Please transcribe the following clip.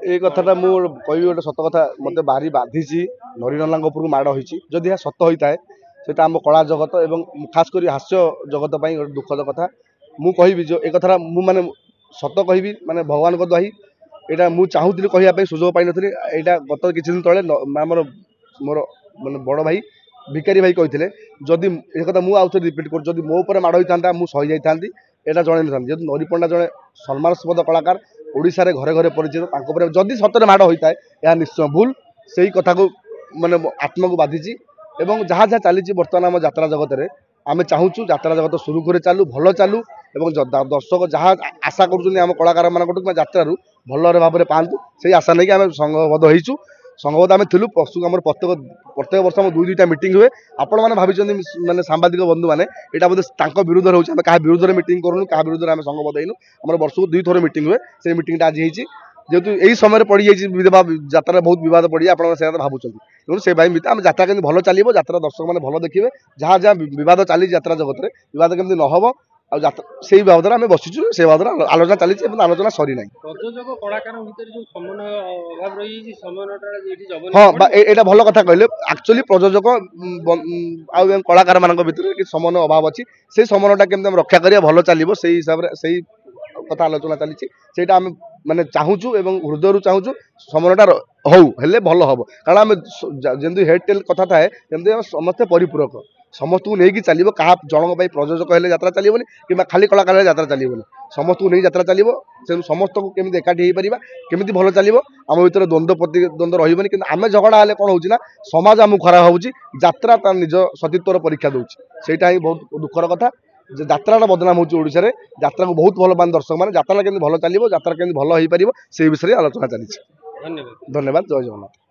ए कथाटा मु कहि गोटे सत कथा मते भारी बाधिची नरीनलांग उपरକୁ माड़ होईची जदि या सत होइताए सेटा हम कला जगत एवं खास करी हास्य जगत पई गोटे दुखद कथा मु कहिबि जो ए कथाटा मु माने सत कहिबि माने भगवान को दही एटा मु चाहूतिली कहिया पई सुजोग पाइ नथली एटा गत किछि दिन तळे हमर मोर माने बड़ भाई भिकारी भाई कहिथिले जदि ए कथा मु आउथ रिपीट कर जदि मो ऊपर माड़ होइतांता मु सही जाइतांती एटा जणे नथांती जदि नरी पंडा जणे सम्मानस्पद कलाकार ओडिशा रे घरे घरे परिचित जदि सतरे माड़ होता है यह निश्चय भूल से कथा को माने आत्मा को बाधिची एवं जहाँ जहाँ चली बर्तमान आम यात्रा जगत में आम चाहूँ यात्रा जगत सुरुखुरे चालू भल चालू एवं दर्शक जहाँ आशा करुँच कलाकार मान यात्रा भल भाव में पातु से आशा नहीं आम संघबद्ध होईचु संघबद्ध आम थिलु पशु आम प्रत्येक वर्ष आम दुई दुईटा मीटिंग हुए आपण मैंने भाई माने सांबादिक बंधु मैंने यहाँ बोधे विरुद्ध रोचे क्या विरुद्ध में मीटिंग करूँ क्या विरुद्ध में संघबद्ध होइनु आम वर्ष को 2 थर मीटिंग हुए से मीटिंग आज होती जेहेतु यही समय पड़ जाए यात्रा बहुत विवाद पड़ी आप भावुं तेणु से भाई आम यात्रा केमती भल चलो यात्रा दर्शक मैंने भल देखिए जहाँ जहाँ विवाद चली यात्रा जगत में विवाद केमती न हम से बाबद आम बसीचु से बाबद आलोचना चली आलोचना सरी ना हाँ यहाँ भल कथा कहले एक्चुअली प्रयोजक कलाकार मान भर समन्वय अभाव अच्छी से समन्वयटा केमती रक्षा करिया भल चलो से हिसाब से कथा आलोचना चली आम माने चाहूँ एवं हृदय चाहूँ समन्वयटा हेले भल हम कारण आम जमी हेड टेल कथा थाए जमी समस्ते परिपूरक समस्त को लेकिन चलो क्या जनक प्रयोजक हेल्ले यात्रा चलोनी कि खाली कलाकार यात्रा चलोनी समस्त को नहीं यात्रा चलो से समस्त को केमी एकाठी हो पार केमी भल चलो आम भर द्वंद्व प्रतिद्वंद्व रही कि आम झगड़ा हेल्ले कौन होना समाज आमको खराब हो यात्रा तार निज सतीत्वर परीक्षा दूसरा ही बहुत दुखर कथा यात्रा बदनाम होशार यात्रा को बहुत भल पान दर्शक मैंने यात्रा केमती भल चलो यात्रा केमती भल हो पार से विषय आलोचना चली। धन्यवाद जय जगन्नाथ।